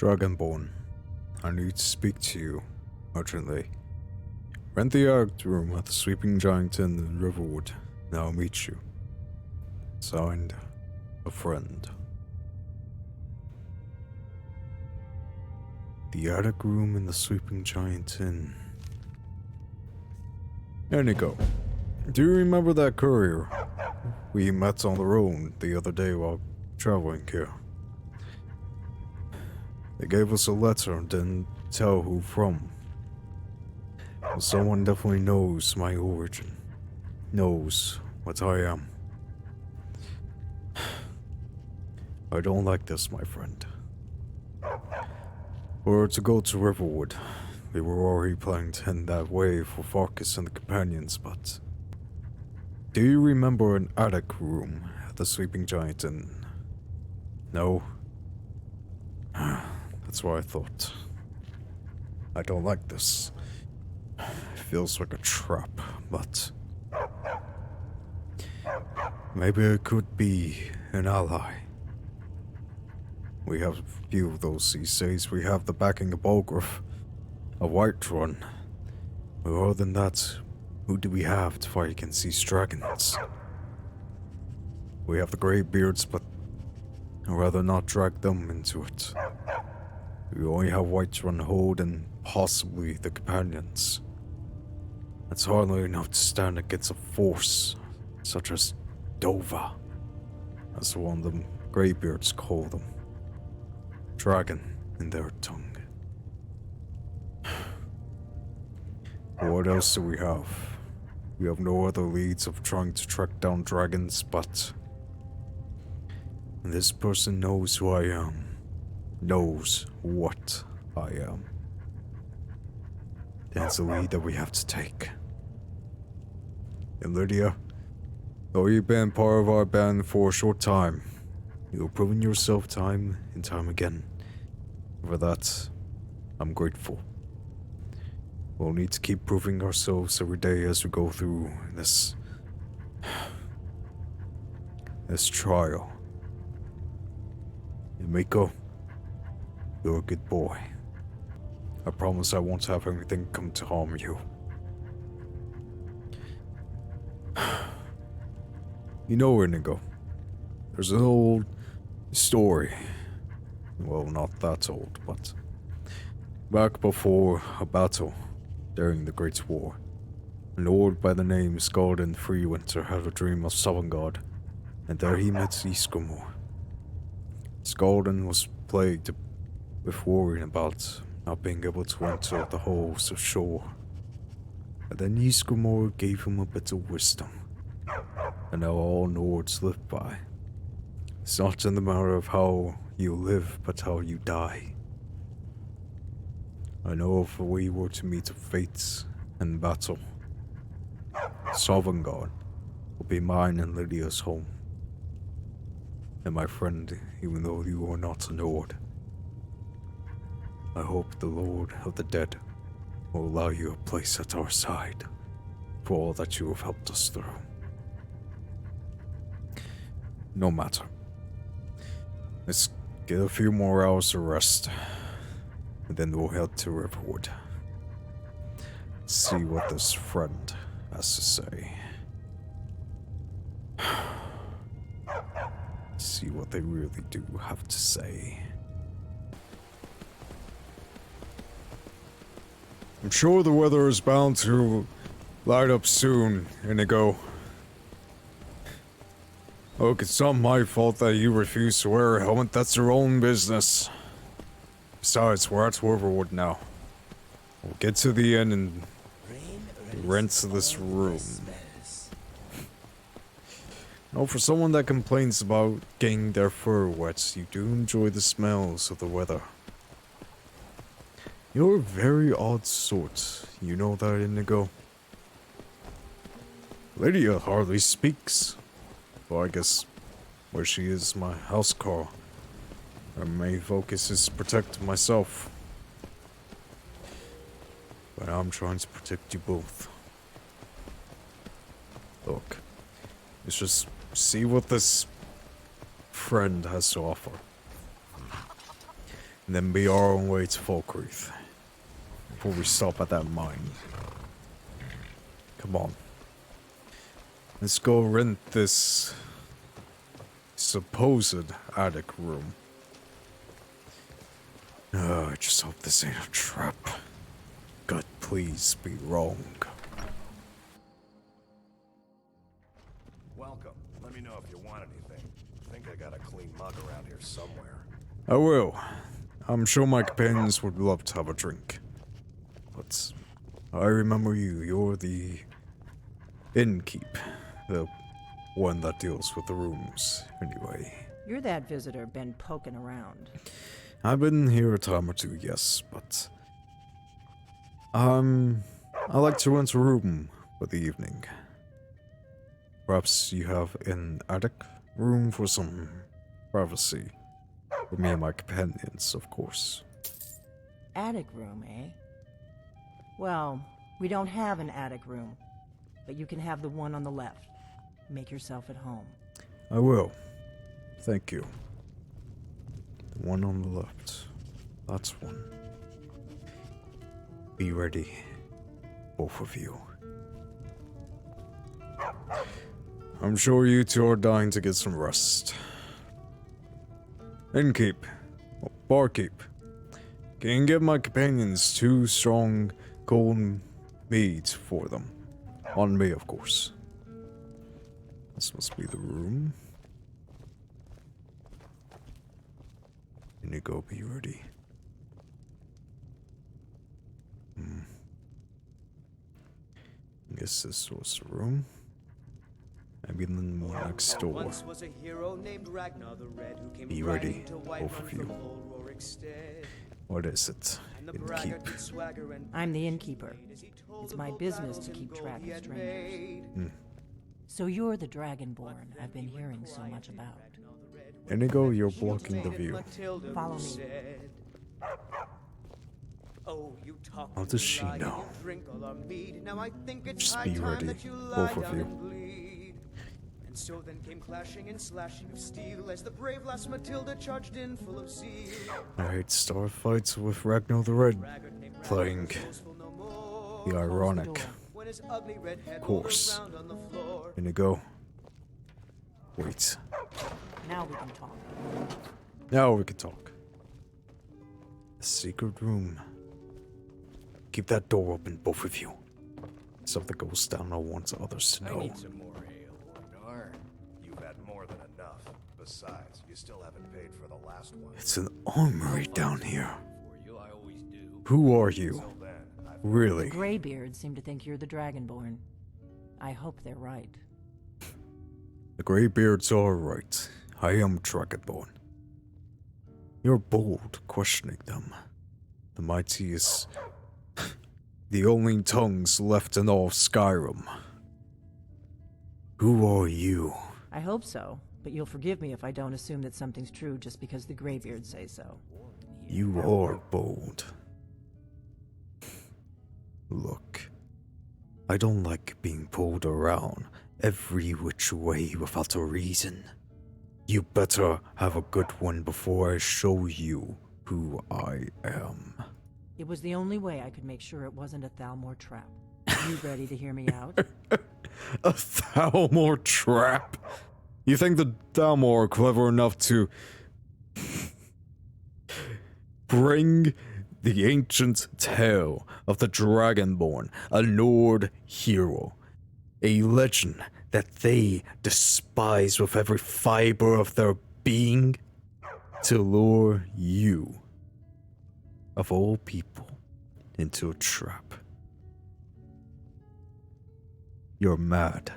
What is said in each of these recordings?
Dragonborn, I need to speak to you urgently. Rent the Arced Room at the Sleeping Giant Inn in Riverwood, and I'll meet you. Signed, a friend. The attic room in the Sleeping Giant Inn. Inigo, do you remember that courier we met on the road the other day while traveling here? They gave us a letter and didn't tell who from. Well, someone definitely knows my origin. Knows what I am. I don't like this, my friend. We're to go to Riverwood. We were already planning to head that way for Farkas and the companions, but... Do you remember an attic room at the Sleeping Giant Inn? No? That's what I thought. I don't like this. It feels like a trap, but... maybe it could be an ally. We have a few of those these days. We have the backing of Jarl of Whiterun. But other than that, who do we have to fight against these dragons? We have the Greybeards, but I'd rather not drag them into it. We only have Whiterun hold and possibly the companions. That's hardly enough to stand against a force such as Dova, as one of the Greybeards call them. Dragon in their tongue. What else do we have? We have no other leads of trying to track down dragons, but this person knows who I am. Knows what I am. That's the lead that we have to take. And Lydia, though you've been part of our band for a short time, you've proven yourself time and time again. For that, I'm grateful. We'll need to keep proving ourselves every day as we go through this trial. And Miko, you're a good boy. I promise I won't have anything come to harm you. You know, Inigo, there's an old story. Well, not that old, but back before a battle during the Great War, an lord by the name Skaldin Freewinter had a dream of Sovngarde, and there he met Ysgramor. Skaldin was plagued with worrying about not being able to enter the halls of shore, and then Ysgramor gave him a bit of wisdom, and now all Nords live by. It's not in the matter of how you live, but how you die. I know if we were to meet a fate and battle, Sovngarde will be mine and Lydia's home. And my friend, even though you are not a Nord, I hope the Lord of the Dead will allow you a place at our side for all that you have helped us through. No matter. Let's get a few more hours of rest, and then we'll head to Riverwood. See what this friend has to say. See what they really do have to say. I'm sure the weather is bound to light up soon, Inigo. Look, it's not my fault that you refuse to wear a helmet. That's your own business. Besides, we're at Riverwood now. We'll get to the inn and rent this room. Now, for someone that complains about getting their fur wet, you do enjoy the smells of the weather. You're a very odd sort. You know that, Inigo? Lydia hardly speaks. Well, I guess where she is my housecarl. Our main focus is to protect myself. But I'm trying to protect you both. Look, let's just see what this friend has to offer. and then be our own way to Falkreath before we stop at that mine. Come on. Let's go rent this supposed attic room. I just hope this ain't a trap. God, please be wrong. Welcome. Let me know if you want anything. I think I got a clean mug around here somewhere. I will. I'm sure my companions would love to have a drink. But I remember you. You're the innkeep. The one that deals with the rooms, anyway. You're that visitor been poking around. I've been here a time or two, yes, but I like to rent a room for the evening. Perhaps you have an attic room for some privacy. For me and my companions, of course. Attic room, eh? Well, we don't have an attic room, but you can have the one on the left. Make yourself at home. I will. Thank you. The one on the left. That's one. Be ready, both of you. I'm sure you two are dying to get some rest. Innkeep. Oh, barkeep. Can you give my companions 2 strong cold mead for them? On me, of course. This must be the room. Inigo, be ready. I guess this was the room. Maybe the one next door. Once was a hero named Ragnar the Red who came Be ready, to both of you. What is it? Innkeep. I'm the innkeeper. It's my business to keep track of strangers. So you're the Dragonborn I've been hearing so much about. Inigo, you're blocking the view. Follow me. How does she know? Just be ready, both of you. And so then came clashing and slashing of steel as the brave lass Matilda charged in full of zeal. Alright, star fights with Ragnar the Red, playing the ironic. Of course. Inigo. Wait. Now we can talk. Now we can talk. A secret room. Keep that door open, both of you. If something goes down, I want others to know. I need some more ale, Ragnar. You've had more than enough. Besides, you still haven't paid for the last one. It's an armory down here. For you, I always do. Who are you? So then, Really? Greybeards seem to think you're the Dragonborn. I hope they're right. The Greybeards are right. I am Dragonborn. You're bold, questioning them. The mighty is the only tongues left in all of Skyrim. Who are you? I hope so, but you'll forgive me if I don't assume that something's true just because the Greybeards say so. You are bold. Look, I don't like being pulled around every which way without a reason. You better have a good one before I show you who I am. It was the only way I could make sure it wasn't a Thalmor trap. You ready to hear me out? A Thalmor trap? You think the Thalmor are clever enough to bring the ancient tale of the Dragonborn, a Nord hero, a legend that they despise with every fiber of their being, to lure you, of all people, into a trap? You're mad,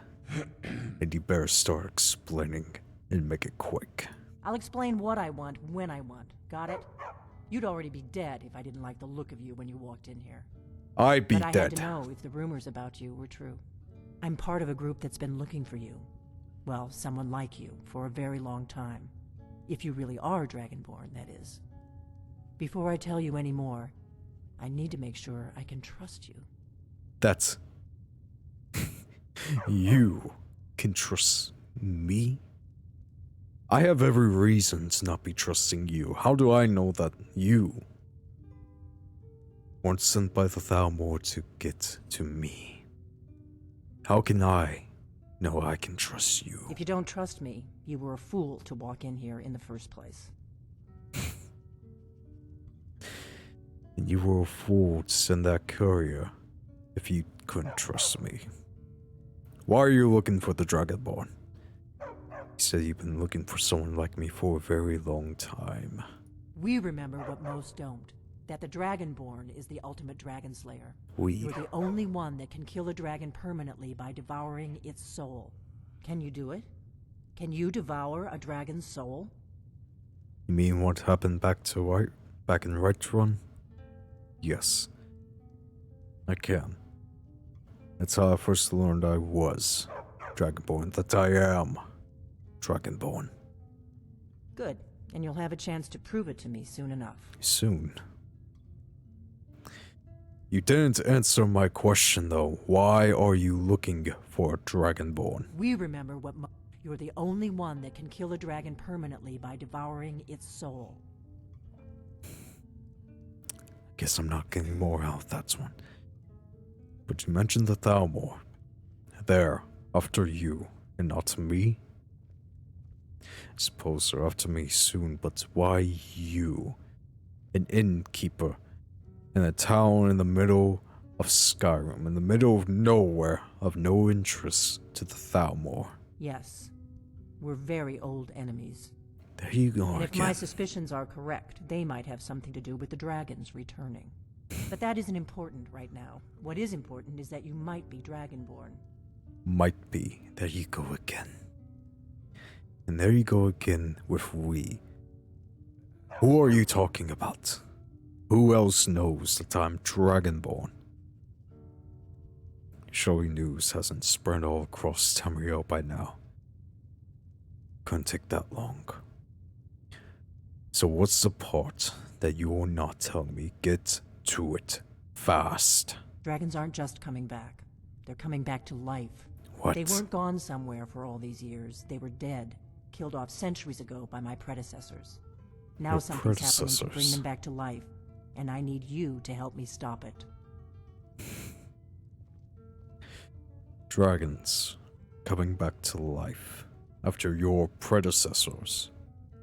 and you better start explaining and make it quick. I'll explain what I want when I want. Got it? You'd already be dead if I didn't like the look of you when you walked in here. I'd be but I dead. had to know if the rumors about you were true. I'm part of a group that's been looking for you. Well, someone like you, for a very long time. If you really are Dragonborn, that is. Before I tell you any more, I need to make sure I can trust you. That's... You can trust me? I have every reason to not be trusting you. How do I know that you weren't sent by the Thalmor to get to me? How can I know I can trust you? If you don't trust me, you were a fool to walk in here in the first place. And you were a fool to send that courier if you couldn't trust me. Why are you looking for the Dragonborn? You said you've been looking for someone like me for a very long time. We remember what most don't. That the Dragonborn is the ultimate dragon slayer. We? You're the only one that can kill a dragon permanently by devouring its soul. Can you do it? Can you devour a dragon's soul? You mean what happened back in Whiterun? Yes. I can. That's how I first learned I was Dragonborn, that I am Dragonborn. Good, and you'll have a chance to prove it to me soon enough. Soon. You didn't answer my question though. Why are you looking for a Dragonborn? We remember what you're the only one that can kill a dragon permanently by devouring its soul. Guess I'm not getting more out of that one. But you mentioned the Thalmor. They're after you, and not me? I suppose they're after me soon, but why you? An innkeeper in a town in the middle of Skyrim, in the middle of nowhere, of no interest to the Thalmor. Yes. We're very old enemies. There you go And if again. my suspicions are correct, they might have something to do with the dragons returning. But that isn't important right now. What is important is that you might be Dragonborn. Might be. There you go again. And there you go again with we. Who are you talking about? Who else knows that I'm Dragonborn? Surely news hasn't spread all across Tamriel by now. Couldn't take that long. So what's the part that you're not telling me? Get to it. Fast. Dragons aren't just coming back. They're coming back to life. What? They weren't gone somewhere for all these years. They were dead, killed off centuries ago by my predecessors. Now Your something's happening to bring predecessors? them back to life, and I need you to help me stop it. Dragons coming back to life after your predecessors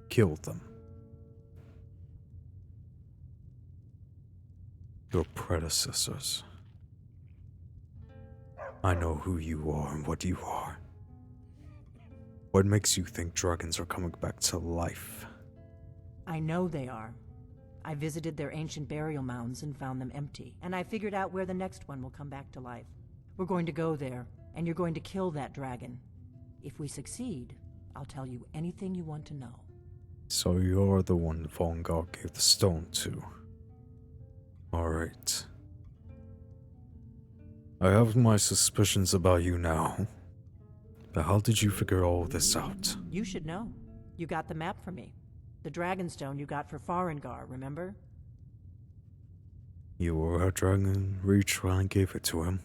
killed them. Your predecessors. I know who you are and what you are. What makes you think dragons are coming back to life? I know they are. I visited their ancient burial mounds and found them empty, and I figured out where the next one will come back to life. We're going to go there, and you're going to kill that dragon. If we succeed, I'll tell you anything you want to know. So you're the one Vongar gave the stone to. Alright. I have my suspicions about you now. But how did you figure all this out? You should know. You got the map for me. The Dragonstone you got for Farengar, remember? You were at Dragon Reach when I gave it to him.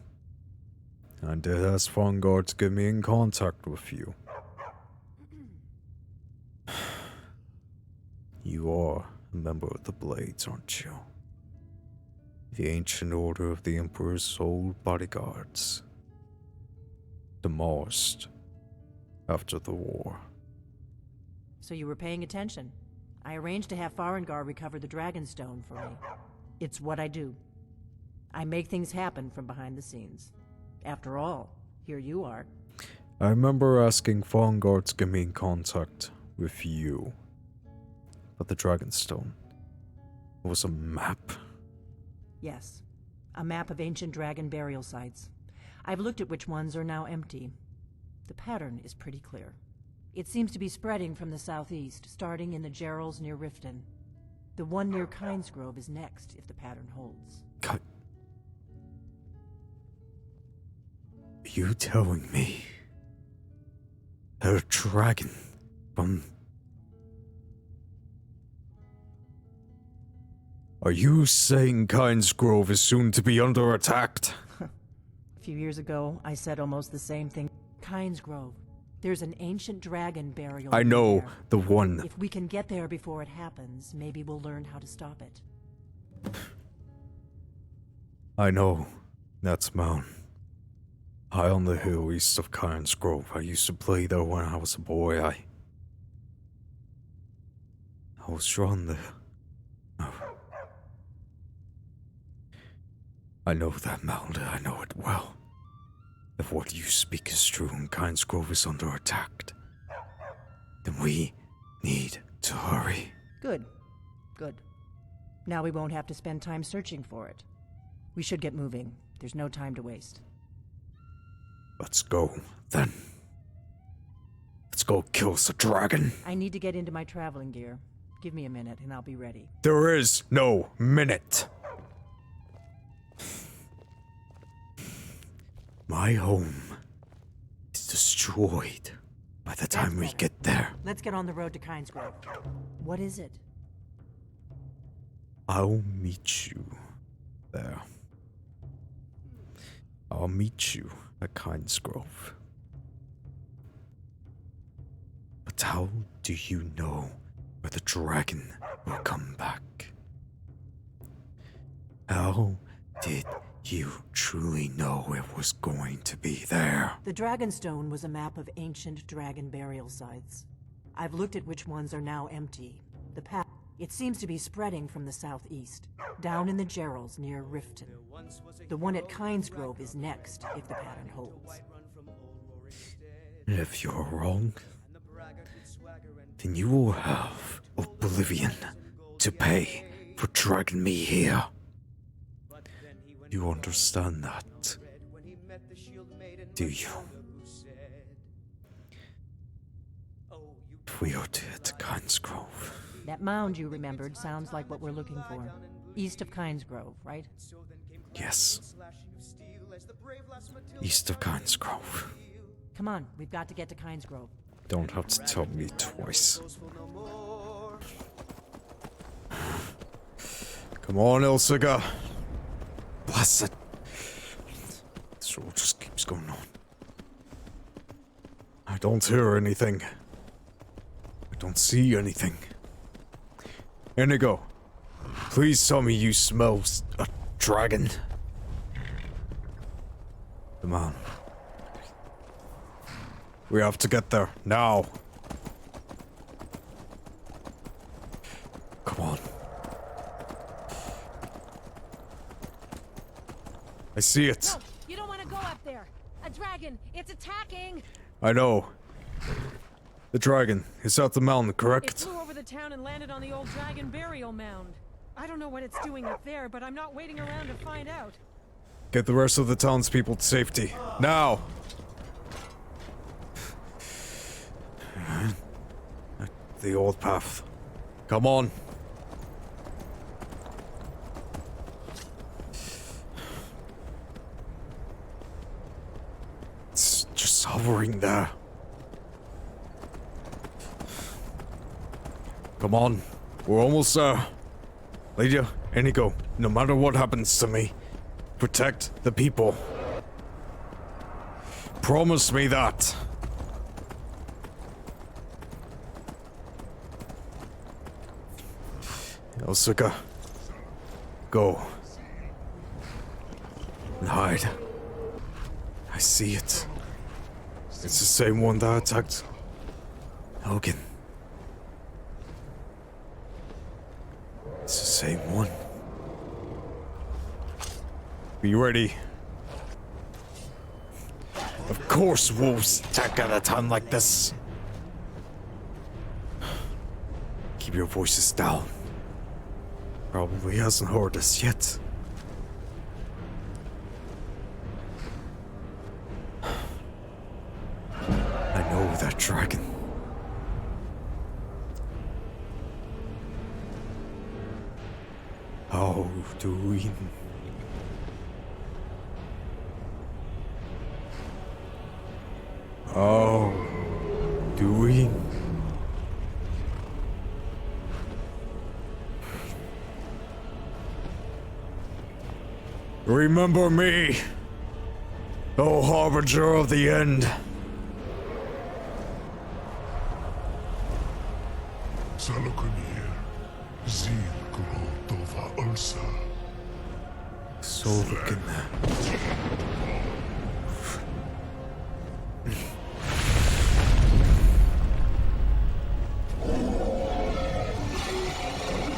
I did ask Vongar to get me in contact with you. You are a member of the Blades, aren't you? The ancient order of the Emperor's old bodyguards. Demolished after the war. So you were paying attention. I arranged to have Farengar recover the Dragonstone for me. It's what I do. I make things happen from behind the scenes. After all, here you are. I remember asking Vongar to get me in contact with you. But the Dragonstone was a map. Yes, a map of ancient dragon burial sites. I've looked at which ones are now empty. The pattern is pretty clear. It seems to be spreading from the southeast, starting in the Jarls near Riften. The one near Kynesgrove is next, if the pattern holds. Are you telling me that a dragon from... Are you saying Kynesgrove is soon to be under attack? A few years ago, I said almost the same thing. Kynesgrove. There's an ancient dragon burial. I know there. the one. If we can get there before it happens, maybe we'll learn how to stop it. I know. That's mountain. High on the hill east of Cairns Grove. I used to play there when I was a boy. I was drawn there. No. I know that mountain. I know it well. If what you speak is true and Cairns Grove is under attack, then we need to hurry. Good. Good. Now we won't have to spend time searching for it. We should get moving. There's no time to waste. Let's go, then. Let's go kill the dragon. I need to get into my traveling gear. Give me a minute and I'll be ready. There is no minute. My home is destroyed by the time we get there. Let's get on the road to Cairns Grove. What is it? I'll meet you there. I'll meet you at Cairns Grove. But how do you know where the dragon will come back? How did you truly know it was going to be there? The Dragonstone was a map of ancient dragon burial sites. I've looked at which ones are now empty. The path, it seems to be spreading from the southeast, down in the Jarls near Riften. The one at Cairns Grove is next, if the pattern holds. If you're wrong, then you will have oblivion to pay for dragging me here. You understand that, do you? If we are to head to Cairns Grove. That mound you remembered sounds like what we're looking for. East of Cairns Grove, right? Yes. East of Cairns Grove. Come on, we've got to get to Cairns Grove. Don't have to tell me twice. Come on, Ilsiga. Bless it. This road just keeps going on. I don't hear anything. I don't see anything. Inigo, please tell me you smell a dragon. Come on. We have to get there, now. Come on. I see it. No, you don't want to go up there. A dragon, it's attacking. I know. The dragon is out the mountain, It correct? flew over the town and landed on the old dragon burial mound. I don't know what it's doing up there, but I'm not waiting around to find out. Get the rest of the townspeople to safety. Now! The old path. Come on. It's just hovering there. Come on. We're almost there. Lydia, Inigo, no matter what happens to me, protect the people. Promise me that. Elsuka, go. And hide. I see it. It's the same one that attacked Hogan. It's the same one. Be ready. Of course wolves attack at a time like this. Keep your voices down. Probably hasn't heard us yet. I know that dragon. How do we... How do we... Remember me, O harbinger of the end. So looking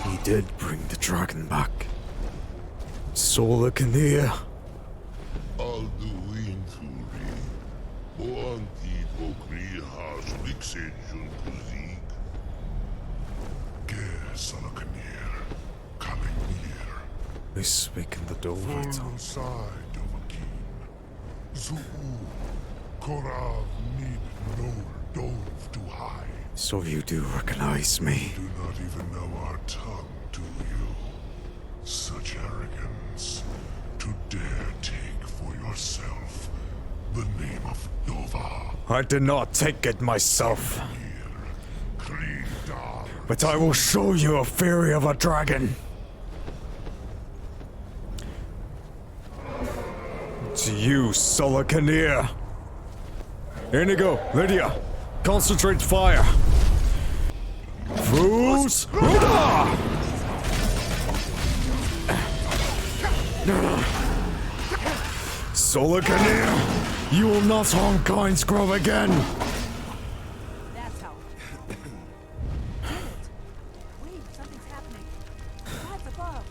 He did bring the dragon back. Sola Kinea. They speak in the Dovahkiin tongue. So you do recognize me? Do not even know our tongue, do you? Such arrogance to dare take for yourself the name of Dova. I did not take it myself. But I will show you a fury of a dragon. To you, Sola Kinea. Inigo, Lydia, concentrate fire. Fools! Sola Kinea, you will not harm Kind's Grove again. That's how. Damn it. Wait, something's happening. That's above.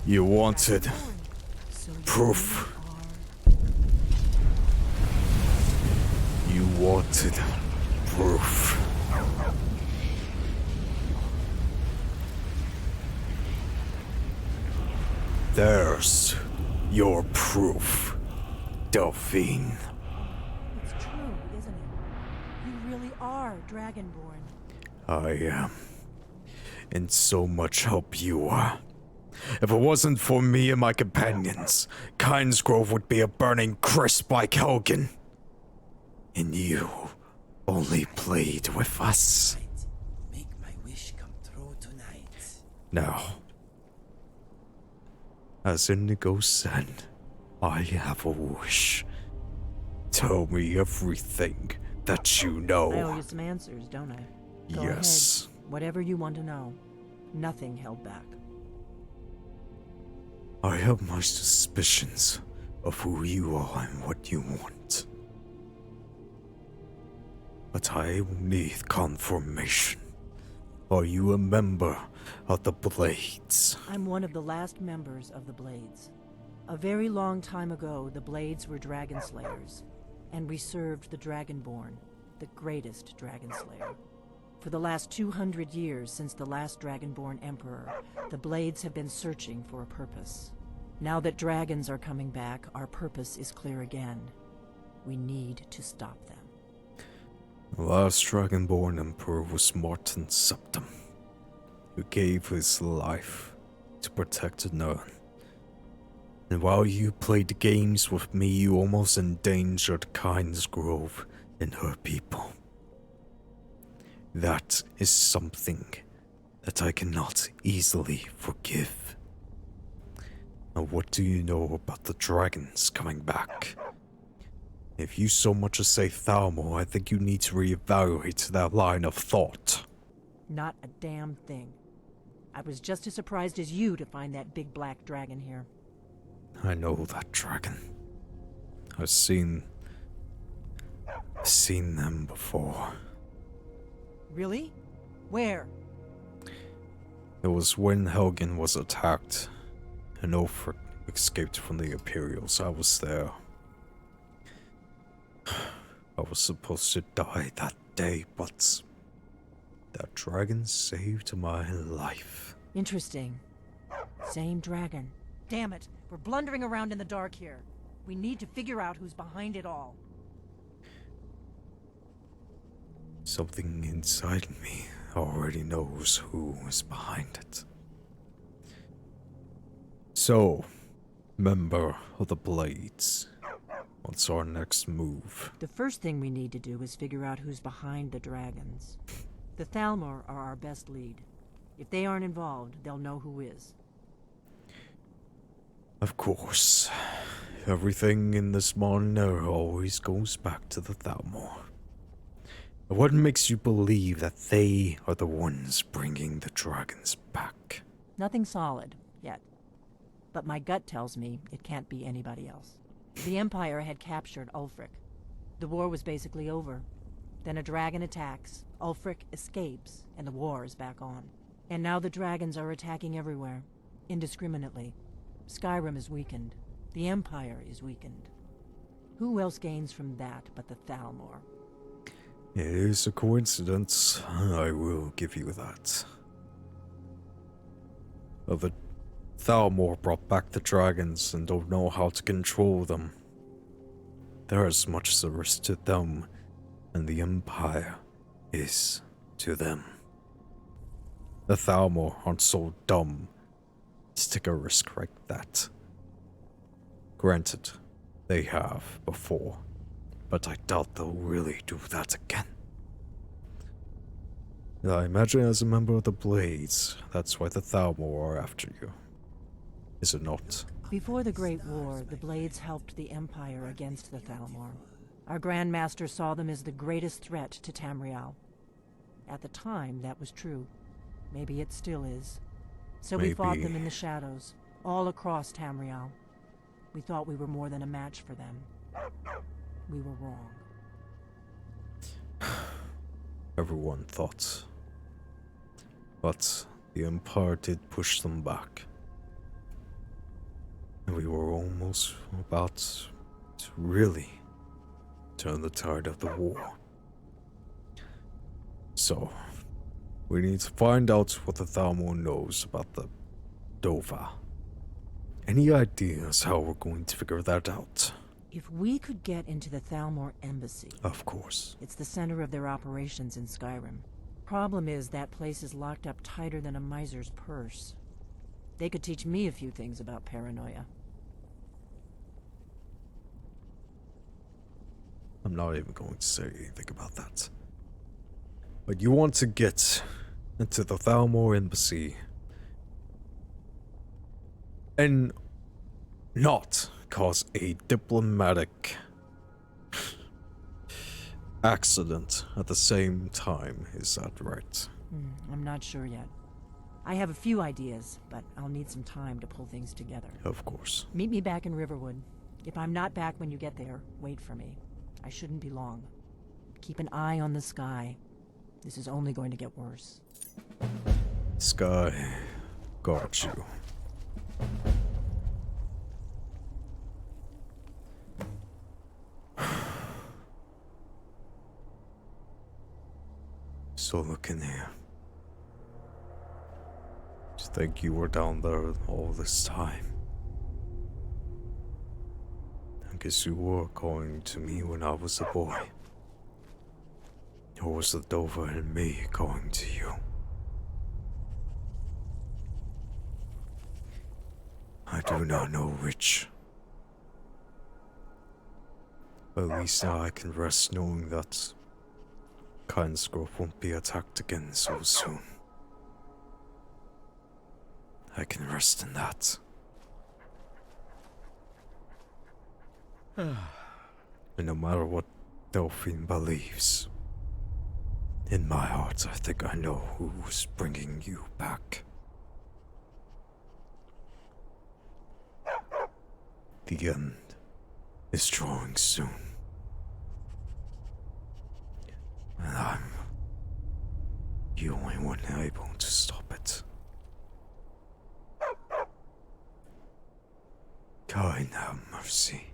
You wanted So you proof. are- You wanted proof. There's your proof, Delphine. It's true, isn't it? You really are Dragonborn. I am. And so much help you are. If it wasn't for me and my companions, Kynes Grove would be a burning crisp like Helgen. And you only played with us. Make my wish come true tonight. Now, as Indigo said, I have a wish. Tell me everything that you I know. owe you some answers, don't I? Go Yes. ahead. Whatever you want to know. Nothing held back. I have my suspicions of who you are and what you want. But I will need confirmation. Are you a member of the Blades? I'm one of the last members of the Blades. A very long time ago, the Blades were dragon slayers, and we served the Dragonborn, the greatest dragon slayer. For the last 200 years since the last Dragonborn Emperor, the Blades have been searching for a purpose. Now that dragons are coming back, our purpose is clear again. We need to stop them. The last Dragonborn Emperor was Martin Septim, who gave his life to protect Nern. And while you played games with me, you almost endangered Kynes Grove and her people. That is something that I cannot easily forgive. Now, what do you know about the dragons coming back? If you so much as say Thalmor, I think you need to reevaluate that line of thought. Not a damn thing. I was just as surprised as you to find that big black dragon here. I know that dragon. I've seen them before. Really? Where? It was when Helgen was attacked, and Ulfric escaped from the Imperials. I was there. I was supposed to die that day, but that dragon saved my life. Interesting. Same dragon. Damn it, we're blundering around in the dark here. We need to figure out who's behind it all. Something inside me already knows who is behind it. So, member of the Blades, what's our next move? The first thing we need to do is figure out who's behind the dragons. The Thalmor are our best lead. If they aren't involved, they'll know who is. Of course. Everything in this modern era always goes back to the Thalmor. What makes you believe that they are the ones bringing the dragons back? Nothing solid, yet. But my gut tells me it can't be anybody else. The Empire had captured Ulfric. The war was basically over. Then a dragon attacks, Ulfric escapes, and the war is back on. And now the dragons are attacking everywhere, indiscriminately. Skyrim is weakened. The Empire is weakened. Who else gains from that but the Thalmor? It is a coincidence, I will give you that. But the Thalmor brought back the dragons and don't know how to control them. They're as much as a risk to them, and the Empire is to them. The Thalmor aren't so dumb to take a risk like that. Granted, they have before, but I doubt they'll really do that again. I imagine as a member of the Blades, that's why the Thalmor are after you. Is it not? Before the Great War, the Blades helped the Empire against the Thalmor. Our Grand Master saw them as the greatest threat to Tamriel. At the time, that was true. Maybe it still is. So we fought them in the shadows, all across Tamriel. We thought we were more than a match for them. We were wrong. Everyone thought. But the Empire did push them back. And we were almost about to really turn the tide of the war. So, we need to find out what the Thalmor knows about the Dova. Any ideas how we're going to figure that out? If we could get into the Thalmor embassy... Of course. It's the center of their operations in Skyrim. Problem is, that place is locked up tighter than a miser's purse. They could teach me a few things about paranoia. I'm not even going to say anything about that. But you want to get into the Thalmor embassy and not cause a diplomatic accident at the same time, is that right? I'm not sure yet. I have a few ideas, but I'll need some time to pull things together. Of course. Meet me back in Riverwood. If I'm not back when you get there, wait for me. I shouldn't be long. Keep an eye on the sky. This is only going to get worse. Sky, got you. So looking here. To think you were down there all this time. I guess you were calling to me when I was a boy. Or was the Dova and me calling to you? I do not know which. But at least now I can rest knowing that Kynesgrove won't be attacked again so soon. I can rest in that. And no matter what Delphine believes, in my heart I think I know who's bringing you back. The end is drawing soon. And I'm the only one able to stop it. God have mercy.